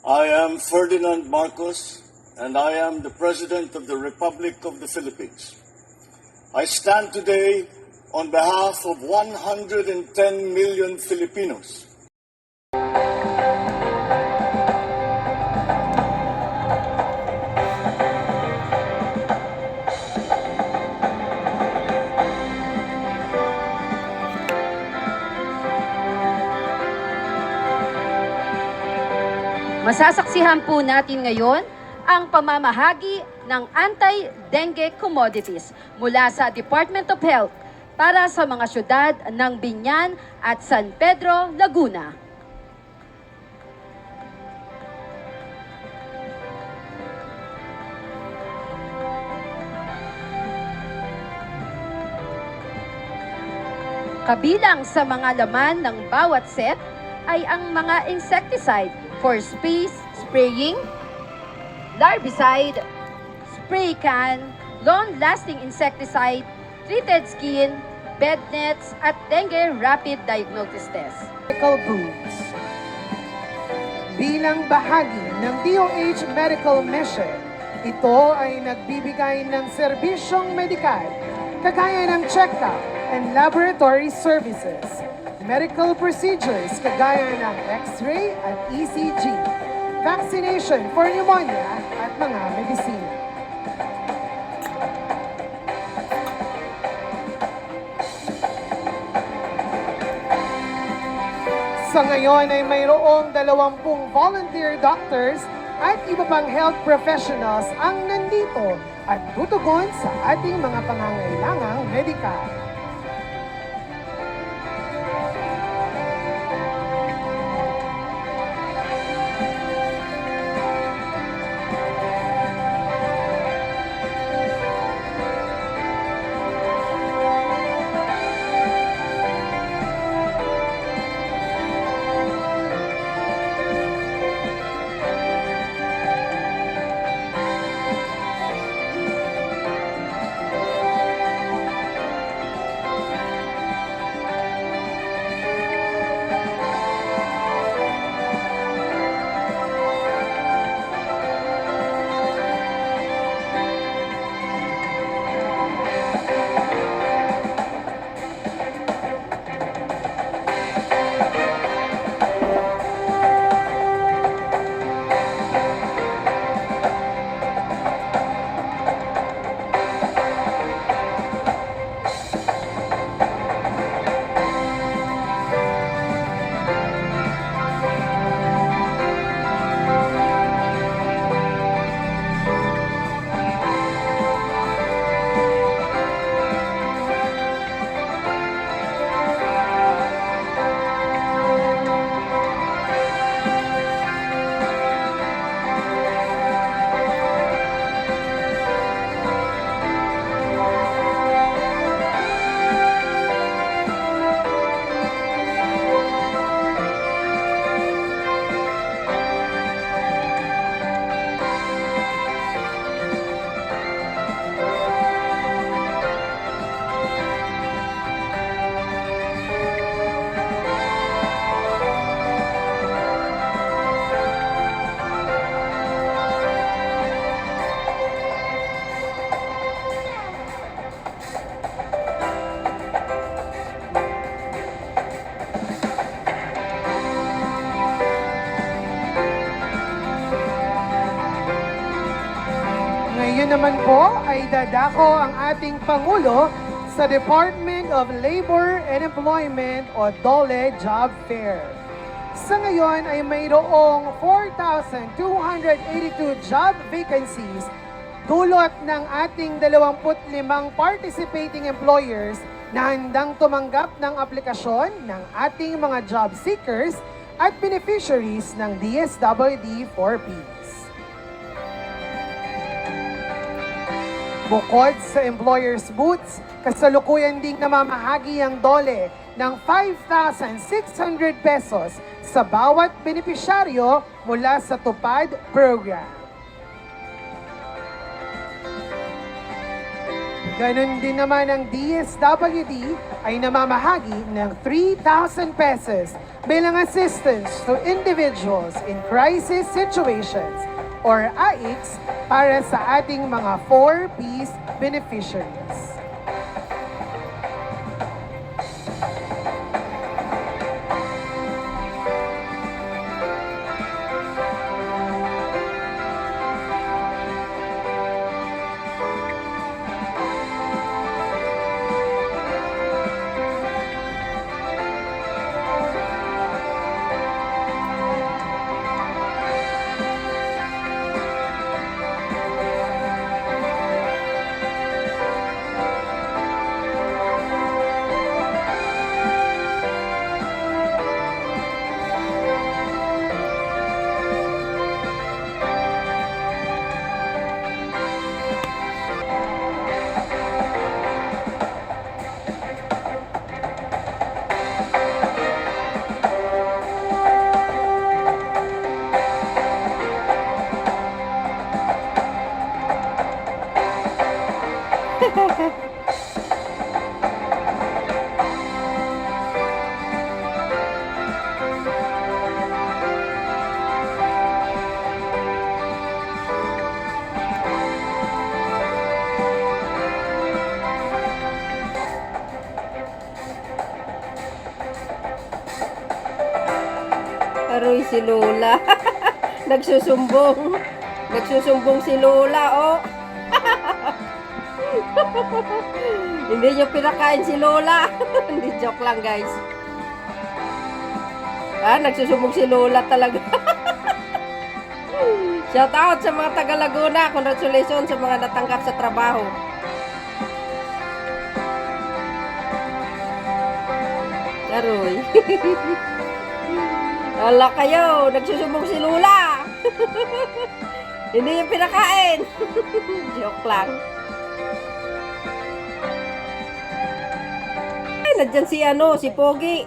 I am Ferdinand Marcos, and I am the President of the Republic of the Philippines. I stand today on behalf of 110 million Filipinos. Masasaksihan po natin ngayon ang pamamahagi ng anti-dengue commodities mula sa Department of Health para sa mga syudad ng Biñan at San Pedro, Laguna. Kabilang sa mga laman ng bawat set ay ang mga insecticide for space spraying, larvicide, spray can, long-lasting insecticide, treated skin, bed nets, at dengue rapid diagnosis test. Medical goods. Bilang bahagi ng DOH Medical Mission, ito ay nagbibigay ng serbisyong medikal, kagaya ng check-up and laboratory services, medical procedures kagaya ng X-ray at ECG, vaccination for pneumonia at mga medisina. Sa ngayon ay mayroong 20 volunteer doctors at iba pang health professionals ang nandito at tutugon sa ating mga pangangailangang medikal. Ngayon naman po ay dadako ang ating Pangulo sa Department of Labor and Employment o DOLE Job Fair. Sa ngayon ay mayroong 4,282 job vacancies dulot ng ating 25 participating employers na handang tumanggap ng aplikasyon ng ating mga job seekers at beneficiaries ng DSWD 4Ps. Bukod sa employers' booths, kasalukuyan ding namamahagi ang DOLE ng 5,600 pesos sa bawat benepisyaryo mula sa TUPAD program. Ganon din naman ang DSWD ay namamahagi ng 3,000 pesos bilang assistance to individuals in crisis situations or AICS para sa ating mga 4Ps beneficiaries. Aroy si Lola. Nagsusumbong. Nagsusumbong si Lola, oh. Hindi niyo pinakain si Lola. Hindi, joke lang, guys. Nagsusumbong si Lola talaga. Shout out sa mga taga Laguna. Congratulations sa mga natanggap sa trabaho. Aroy. Wala kayo, nagsusumbong si Lola. Hindi yung pinakain. Joke lang. Ay, nandyan si Pogi.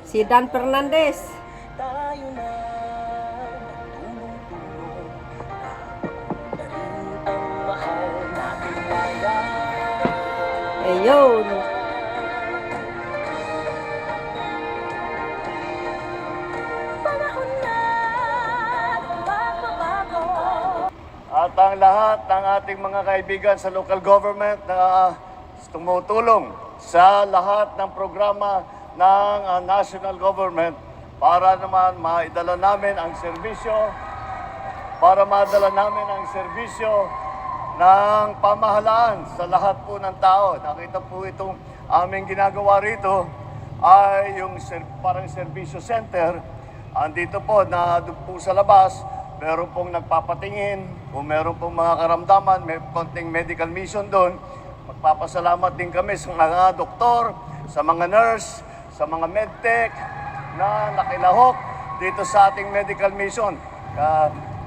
Si Dan Fernandez. Ayun. At ang lahat ng ating mga kaibigan sa local government na tumutulong sa lahat ng programa ng national government para naman maidala namin ang serbisyo, ng pamahalaan sa lahat po ng tao. Nakita po itong aming ginagawa rito ay yung parang serbisyo center. Andito po na doon po sa labas, meron pong nagpapatingin, kung meron pong mga karamdaman, may konting medical mission doon. Magpapasalamat din kami sa mga doktor, sa mga nurse, sa mga medtech na nakilahok dito sa ating medical mission.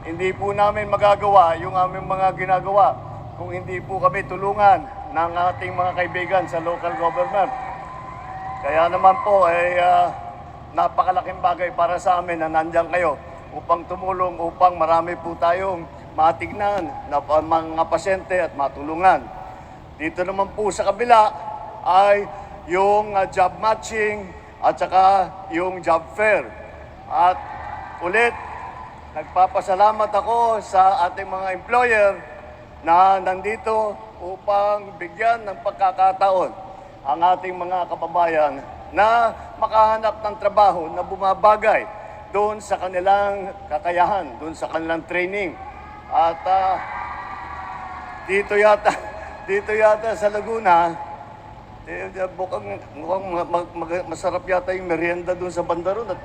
Hindi po namin magagawa yung aming mga ginagawa kung hindi po kami tulungan ng ating mga kaibigan sa local government. Kaya naman po ay napakalaking bagay para sa amin na nandiyan kayo upang tumulong, upang marami po tayong matignan na mga pasyente at matulungan. Dito naman po sa kabila ay yung job matching at saka yung job fair. At ulit, nagpapasalamat ako sa ating mga employer na nandito upang bigyan ng pagkakataon ang ating mga kababayan na makahanap ng trabaho na bumabagay doon sa kanilang kakayahan, doon sa kanilang training. At dito yata sa Laguna, mukhang masarap yata yung merienda doon sa banda ron at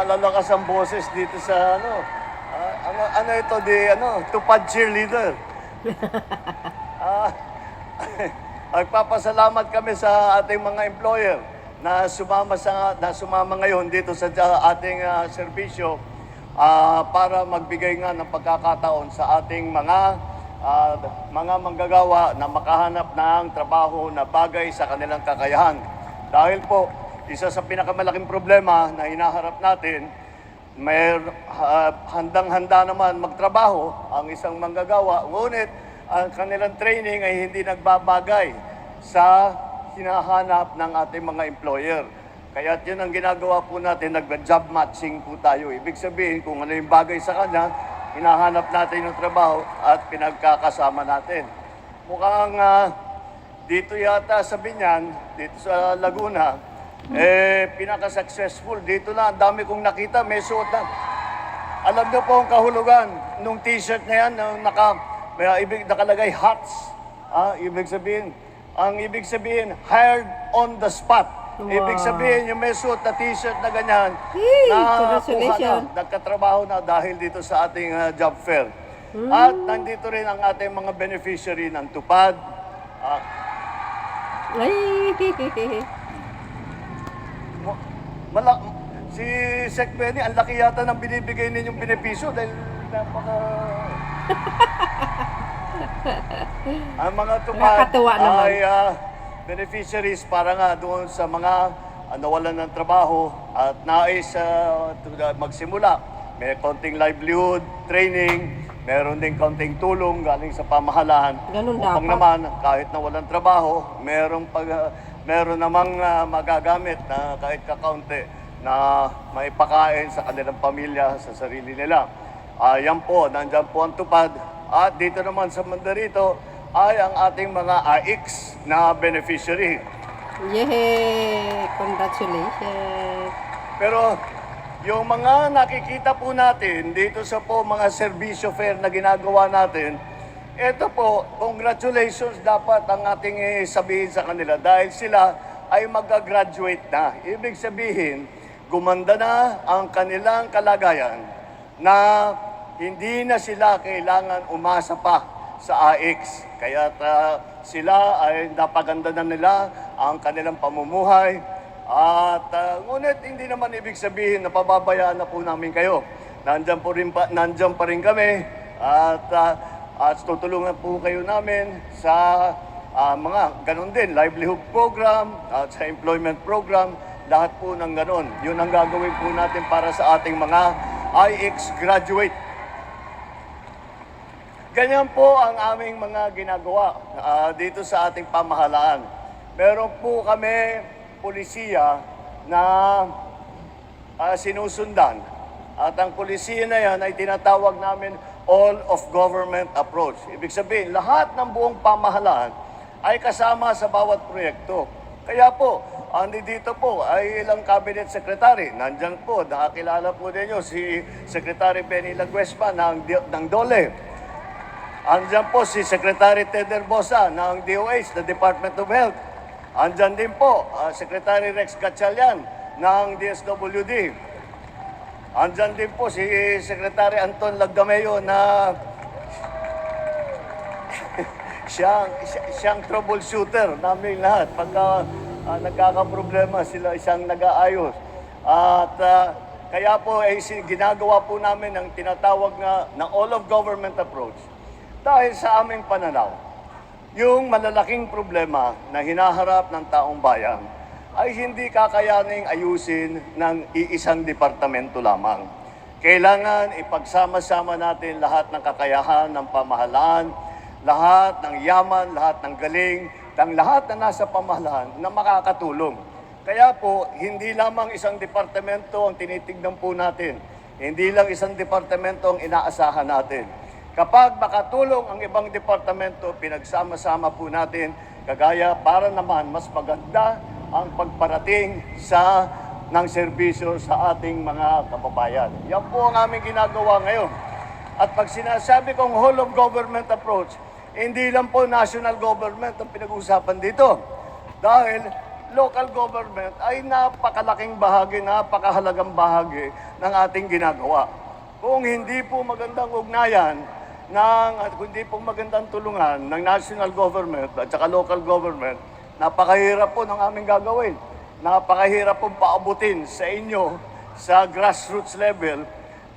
malalakas ang boses dito sa tupad cheerleader. Nagpapasalamat kami sa ating mga employer na sumama ngayon dito sa ating serbisyo para magbigay nga ng pagkakataon sa ating mga manggagawa na makahanap ng trabaho na bagay sa kanilang kakayahan. Dahil po, isa sa pinakamalaking problema na hinaharap natin handang-handa naman magtrabaho ang isang manggagawa, ngunit ang kanilang training ay hindi nagbabagay sa hinahanap ng ating mga employer. Kaya yun ang ginagawa po natin, nag-job matching po tayo. Ibig sabihin, kung ano yung bagay sa kanya, hinahanap natin yung trabaho at pinagkakasama natin. Mukhang dito yata sa Binyan, dito sa Laguna, pinaka-successful. Dito na, ang dami kong nakita, may suot na. Alam niyo po ang kahulugan nung t-shirt na yan, nakalagay HOTS. Ang ibig sabihin, hired on the spot. Wow. Ibig sabihin, yung may suot na t-shirt na ganyan, Hey, na congratulations. nagkatrabaho na dahil dito sa ating job fair. At nandito rin ang ating mga beneficiary ng tupad. Ay, Si Sec Benny, ang laki yata ng binibigay ninyong benepisyo dahil napaka... Ang mga tupad Nakakatuwa naman. ay beneficiaries para nga doon sa mga nawalan ng trabaho at nais magsimula. May konting livelihood, training, meron din konting tulong galing sa pamahalaan. Ganun Upang dapat. naman, kahit na walang trabaho, meron namang magagamit na kahit kakaunti na maipakain sa kanilang pamilya, sa sarili nila. Yan po, nandyan po ang tupad. At dito naman sa Mandarito ay ang ating mga AIX na beneficiary. yay! Congratulations. Pero yung mga nakikita po natin dito sa po mga serbisyo fair na ginagawa natin, ito po, congratulations dapat ang ating sabihin sa kanila dahil sila ay mag-graduate na. Ibig sabihin, gumanda na ang kanilang kalagayan na hindi na sila kailangan umasa pa sa AX. Kaya sila ay napaganda na nila ang kanilang pamumuhay. At ngunit hindi naman ibig sabihin na pababayaan na po namin kayo. Nandiyan pa rin kami at tutulungan po kayo namin sa mga ganun din, livelihood program at sa employment program, lahat po ng ganun. Yun ang gagawin po natin para sa ating mga IX graduate. Ganyan po ang aming mga ginagawa dito sa ating pamahalaan. Meron po kami polisiya na sinusundan. At ang polisiya na yan ay tinatawag namin all of government approach. Ibig sabihin, lahat ng buong pamahalaan ay kasama sa bawat proyekto. Kaya po, dito po ay ilang cabinet secretary. Nandyan po, nakakilala po ninyo si Secretary Benny Laguespa ng DOLE. Andyan po si Secretary Ted Herbosa ng DOH, the Department of Health. Andyan din po, Secretary Rex Gatchalian ng DSWD. Andyan din po si Secretary Anton Lagdameo na siyang troubleshooter namin lahat. Pagka nagkakaproblema sila, isang nag-aayos. At kaya po ay ginagawa po namin ang tinatawag na all of government approach. Dahil sa aming pananaw, yung malalaking problema na hinaharap ng taong bayan ay hindi kakayaning ayusin ng iisang departamento lamang. Kailangan ipagsama-sama natin lahat ng kakayahan ng pamahalaan, lahat ng yaman, lahat ng galing, ng lahat na nasa pamahalaan na makakatulong. Kaya po, hindi lamang isang departamento ang tinitignan po natin. Hindi lang isang departamento ang inaasahan natin. Kapag makatulong ang ibang departamento, pinagsama-sama po natin, kagaya para naman mas maganda ang pagparating ng serbisyo sa ating mga kababayan. Yan po ang aming ginagawa ngayon. At pag sinasabi kong whole of government approach, hindi lang po national government ang pinag-uusapan dito. Dahil local government ay napakalaking bahagi, napakahalagang bahagi ng ating ginagawa. Kung hindi po magandang ugnayan, kung hindi po magandang tulungan ng national government at saka local government, napakahirap po ng aming gagawin. Napakahirap po paabutin sa inyo sa grassroots level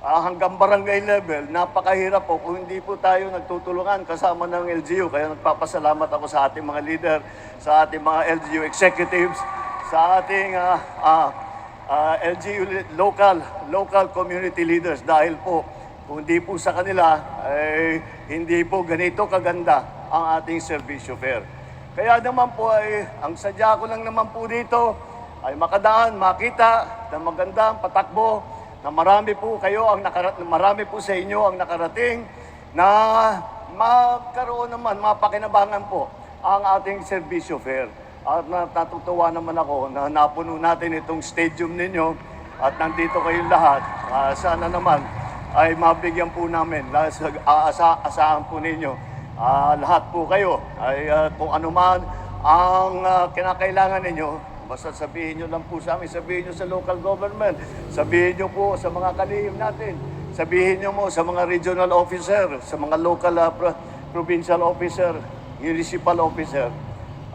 hanggang barangay level. Napakahirap po kung hindi po tayo nagtutulungan kasama ng LGU. Kaya nagpapasalamat ako sa ating mga leader, sa ating mga LGU executives, sa ating LGU local community leaders dahil po kung hindi po sa kanila ay hindi po ganito kaganda ang ating serbisyo fair. Kaya naman po ay ang sadya ko lang naman po dito ay makadaan, makita na magandang patakbo na marami po marami po sa inyo ang nakarating na magkaroon naman, mapakinabangan po ang ating serbisyo fair. At natutuwa naman ako na napuno natin itong stadium ninyo at nandito kayong lahat. Sana naman ay mabigyan po namin, asahan po ninyo. Lahat po kayo ay kung ano man ang kinakailangan ninyo, basta sabihin nyo lang po sa amin, sabihin nyo sa local government, sabihin nyo po sa mga kalihim natin, sabihin nyo mo sa mga regional officer, sa mga local provincial officer, municipal officer.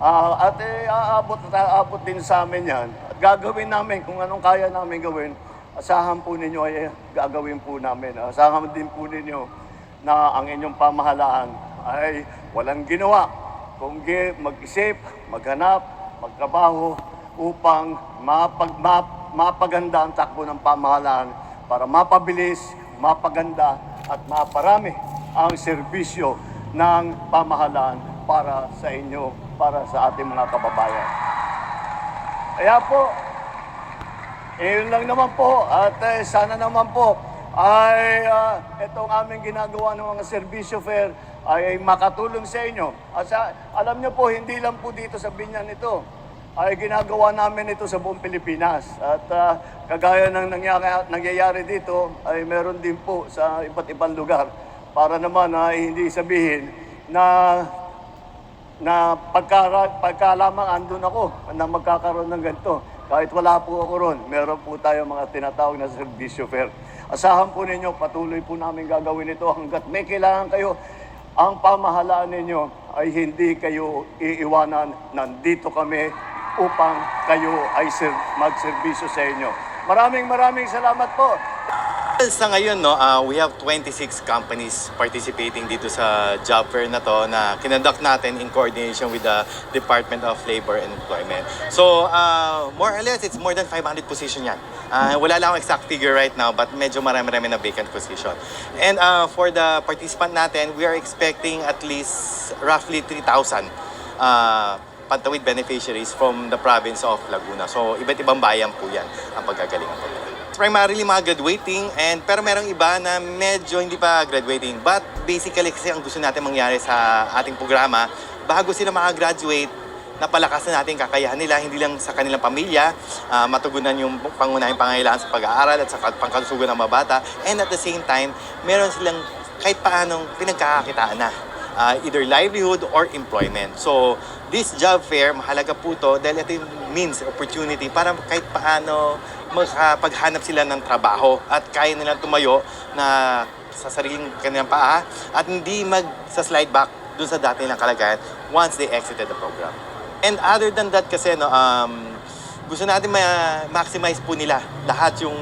At aabot din sa amin yan. At gagawin namin kung anong kaya namin gawin. Asahan po ninyo ay gagawin po namin. Asahan din po ninyo na ang inyong pamahalaan ay walang ginawa kundi mag-isip, maghanap, magtrabaho upang mapaganda ang takbo ng pamahalaan para mapabilis, mapaganda at maparami ang serbisyo ng pamahalaan para sa inyo, para sa ating mga kababayan. Kaya po, yun lang naman po at sana naman po ay itong aming ginagawa ng mga serbisyo fair ay makatulong sa inyo. At alam nyo po, hindi lang po dito sa Binyan ito, ay ginagawa namin ito sa buong Pilipinas. At kagaya ng nangyayari dito, ay meron din po sa iba't ibang lugar. Para naman ay hindi sabihin na pagka lamang andun ako na magkakaroon ng ganito. Kahit wala po ako ron, meron po tayo mga tinatawag na serbisyo fair. Asahan po ninyo, patuloy po namin gagawin ito hanggat may kailangan kayo. Ang pamahalaan ninyo ay hindi kayo iiwanan. Nandito kami upang kayo ay magserbisyo sa inyo. Maraming salamat po. Sa ngayon, we have 26 companies participating dito sa job fair na to na kinonduct natin in coordination with the Department of Labor and Employment. So, more or less, it's more than 500 position yan. Wala lang akong exact figure right now, but medyo marami-rami na vacant position. And for the participant natin, we are expecting at least roughly 3,000 Pantawid beneficiaries from the province of Laguna. So, iba't ibang bayan po yan ang paggagalingan po. Primarily mga graduating, pero merong iba na medyo hindi pa graduating. But basically kasi ang gusto natin mangyari sa ating programa, bago sila makagraduate, napalakas na natin kakayahan nila, hindi lang sa kanilang pamilya, matugunan yung pangunahing pangangailangan sa pag-aaral at sa pangkalusugan ng mga bata. And at the same time, meron silang kahit paanong pinagkakakitaan na. Either livelihood or employment. So, this job fair, mahalaga po to dahil ito yung means, opportunity para kahit paano makapaghanap sila ng trabaho at kaya nilang tumayo na sa sariling kanilang paa at hindi mag-slide back dun sa dati nilang kalagayan once they exited the program. And other than that kasi, gusto natin ma-maximize po nila lahat yung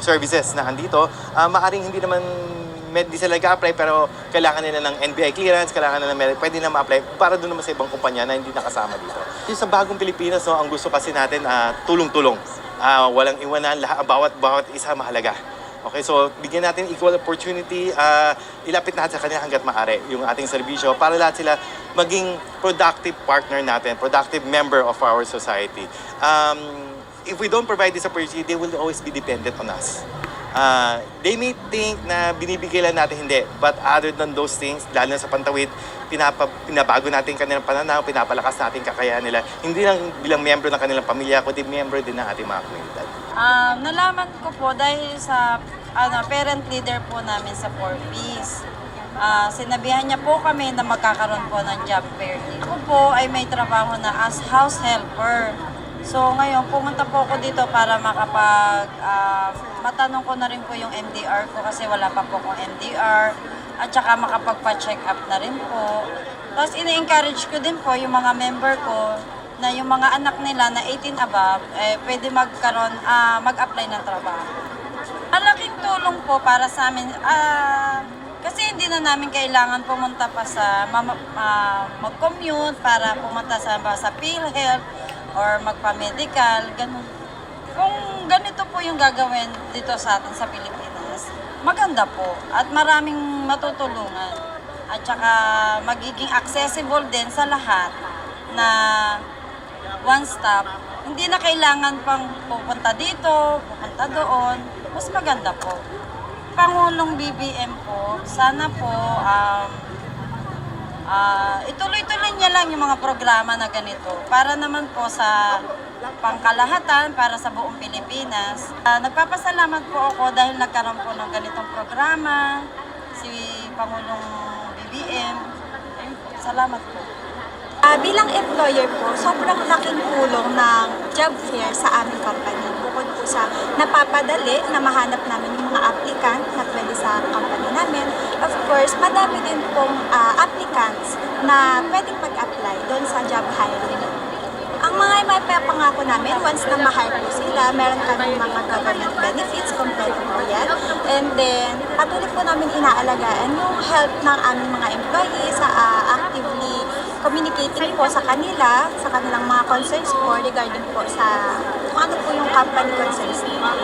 services na andito. Maaring hindi naman hindi sila nag-apply pero kailangan nila ng NBI clearance, kailangan nila pwede na ma-apply para doon naman sa ibang kumpanya na hindi nakasama dito. Yung sa bagong Pilipinas, ang gusto kasi natin tulong-tulong. Walang iwanan, bawat isa mahalaga. Okay, so bigyan natin equal opportunity, ilapit natin sa kanila hanggat maaari yung ating serbisyo para lahat sila maging productive partner natin, productive member of our society. If we don't provide this opportunity, they will always be dependent on us. They may think na binibigay lang natin, hindi. But other than those things, lalo na sa Pantawid, pinabago natin kanilang pananaw, pinapalakas natin kakayahan nila. Hindi lang bilang miyembro ng kanilang pamilya, kundi miyembro din ng ating mga komunidad. Nalaman ko po dahil sa parent leader po namin sa 4Ps. Sinabihan niya po kami na magkakaroon po ng job fair. Ako po ay may trabaho na as house helper. So ngayon, pumunta po ako dito para matanong ko na rin po yung MDR ko kasi wala pa po akong MDR at saka makapagpa-check up na rin po. Tapos ini-encourage ko din po yung mga member ko na yung mga anak nila na 18 above, pwede mag-apply ng trabaho. Ang laking tulong po para sa amin, kasi hindi na namin kailangan pumunta pa sa mag-commute para pumunta sa PhilHealth or magpa-medical, ganun. kung ganito po yung gagawin dito sa atin sa Pilipinas, maganda po at maraming matutulungan. At saka magiging accessible din sa lahat na one stop. Hindi na kailangan pang pupunta dito, pupunta doon. Mas maganda po. Pangulong BBM po, sana po ituloy-tuloy niya lang yung mga programa na ganito para naman po sa pangkalahatan, para sa buong Pilipinas. Nagpapasalamat po ako dahil nagkaroon po ng ganitong programa, si Pangulong BBM. Ayun po, salamat po. Bilang employer po, sobrang laking tulong ng job fair sa aming company. Bukod po sa napapadali na mahanap namin yung mga applicant na pwede sa company namin. Of course, madami din pong applicants na pwedeng mag-apply doon sa job hiring. Ang mga may pangako namin, once na ma-hire po sila, meron kami mga government benefits, kompleto po yan. And then, patuloy po namin inaalagaan yung health ng aming mga employees, actively communicating po sa kanila, sa kanilang mga concerns po regarding po sa kung ano po yung company concerns nila.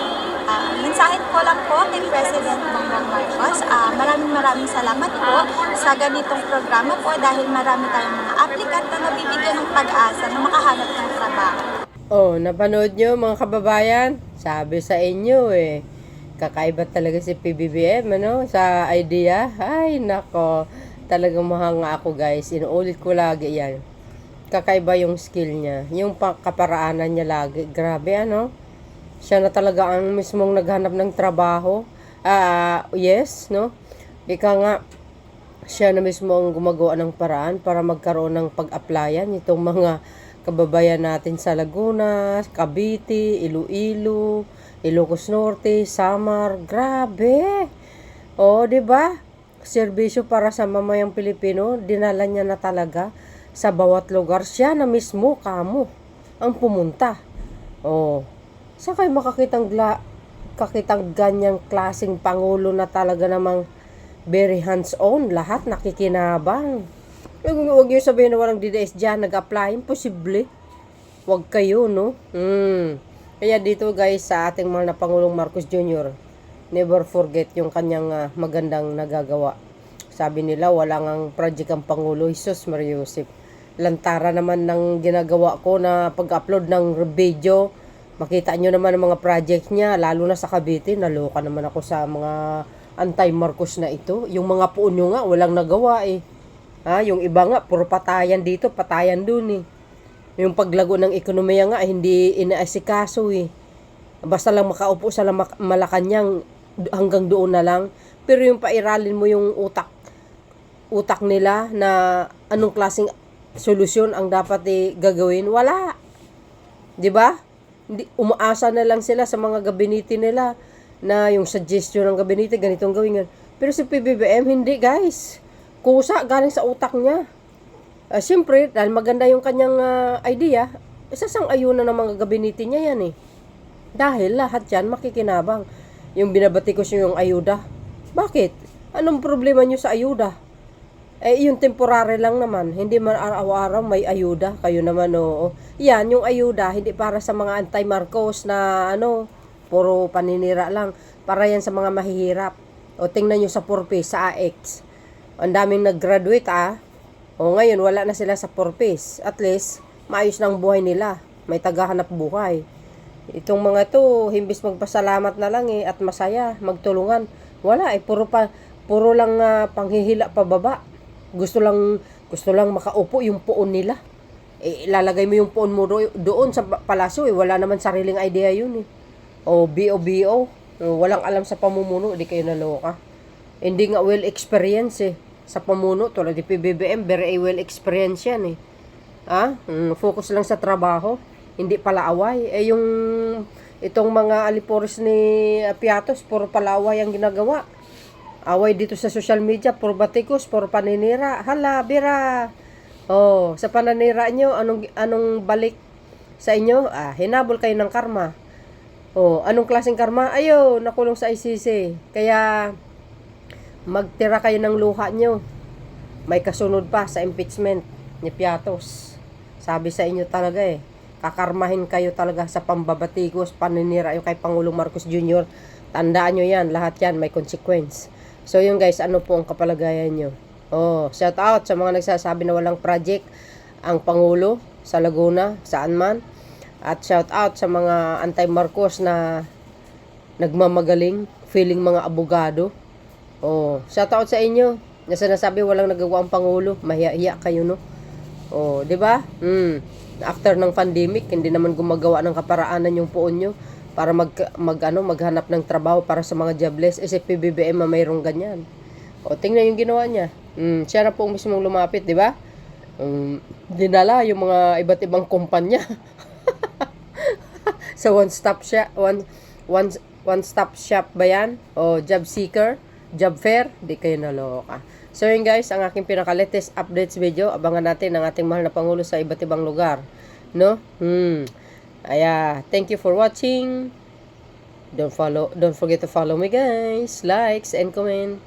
Mensahe ko lang po kay President Bongbong Marcos, maraming salamat po sa ganitong programa po dahil marami tayong mga applicant na nabibigyan ng pag-asa na makahanap ng trabaho. Oh, napanood nyo mga kababayan? Sabi sa inyo kakaiba talaga si PBBM, ano? Sa idea. Ay, nako. Talagang mahanga ako, guys. Inuulit ko lagi yan. Kakaiba yung skill niya. Yung kaparaanan niya lagi. Grabe, ano? Siya na talaga ang mismong naghanap ng trabaho. Yes, no? Ika nga, siya na mismo ang gumagawa ng paraan para magkaroon ng pag-applyan itong mga kababayan natin sa Laguna, Cavite, Iloilo, Ilocos Norte, Samar. Grabe! O, di ba? Serbisyo para sa mamayang Pilipino, dinala niya na talaga sa bawat lugar. Siya na mismo, kamo, ang pumunta. O, saan kayo makakitang ganyang klaseng pangulo na talaga namang very hands-on, lahat nakikinabang. Huwag niyo sabihin na walang DDS dyan, nag-apply, imposible. Huwag kayo, no? Kaya dito guys, sa ating mga na Pangulong Marcos Jr., never forget yung kanyang magandang nagagawa. Sabi nila, wala ngang project ang Pangulo, Jesus Mariusip. Lantara naman ng ginagawa ko na pag-upload ng video. Makita nyo naman ang mga project niya, lalo na sa Cavite. Naloka naman ako sa mga anti-Marcos na ito. Yung mga puon nyo nga, walang nagawa yung iba nga, puro patayan dito, patayan dun Yung paglago ng ekonomiya nga, hindi inaasikaso Basta lang makaupo sa Malacanang, hanggang doon na lang. Pero yung pairalin mo yung utak nila na anong klaseng solusyon ang dapat gagawin, wala. 'Di ba? Umaasa na lang sila sa mga gabinete nila na yung suggestion ng gabinete ganitong gawin. Pero si PBBM hindi, guys. Kusa galing sa utak niya. Siyempre, dahil maganda yung kanyang idea, isasang-ayunan ng mga gabinete niya yan Dahil lahat yan makikinabang. Yung binabati ko siya yung ayuda. Bakit? Anong problema nyo sa ayuda? Yung temporary lang naman. Hindi man araw-araw may ayuda. Kayo naman, oo. Yan, yung ayuda, hindi para sa mga anti-Marcos na puro paninira lang. Para yan sa mga mahihirap. O tingnan nyo sa Purpose, sa AX. Ang daming nag-graduate, O ngayon, wala na sila sa Purpose. At least, maayos na ang buhay nila. May tagahanap buhay. Itong mga to, himbis magpasalamat na lang at masaya, magtulungan. Wala puro lang panghihila pababa. Gusto lang makaupo yung puon nila. Ilalagay mo yung puon mo doon sa palasyo wala naman sariling idea yun O BO. Walang alam sa pamumuno, di kayo naloka. Hindi nga well experience sa pamuno, tulad ni PBBM, very well experience yan focus lang sa trabaho. Hindi pala away. Itong mga alipores ni Piatos, puro pala away ang ginagawa. Away dito sa social media, puro batikos, puro paninira. Hala, bira. Sa paninira nyo, anong balik sa inyo? Hinabol kayo ng karma. Anong klaseng karma? Nakulong sa ICC. Kaya, magtira kayo ng luha nyo. May kasunod pa sa impeachment ni Piatos. Sabi sa inyo talaga kakarmahin kayo talaga sa pambabatikos, paninira yung kay Pangulong Marcos Jr. Tandaan nyo yan, lahat yan may consequence. So yun guys, ano po ang kapalagayan nyo? Oh, shout out sa mga nagsasabi na walang project ang Pangulo sa Laguna, saan man. At shout out sa mga anti-Marcos na nagmamagaling, feeling mga abogado. Oh, shout out sa inyo. Na sinasabi walang nagawa ang Pangulo, mahiya-hiya kayo, no? Oh, 'di ba? After ng pandemic, hindi naman gumagawa ng kaparaanan yung poon nyo para maghanap ng trabaho para sa mga jobless. Si PBBM mayroong ganyan. O, tingnan yung ginawa niya. Siya na po mismong lumapit, 'di ba? Dinala yung mga iba't ibang kumpanya. Sa one-stop shop ba yan? O, job seeker, job fair, di kayo naloka. So yun guys, ang aking pinaka-latest updates video. Abangan natin ang ating mahal na Pangulo sa iba't ibang lugar. No? Thank you for watching. Don't forget to follow me guys. Likes and comment.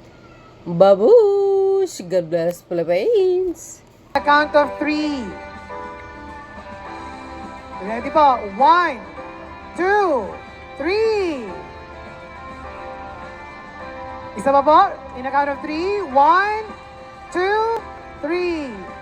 Babush! God bless Philippines! Count of 3. Ready po? 1, 2, 3. Isa pa po? In a count of 3. 1, 2, 3.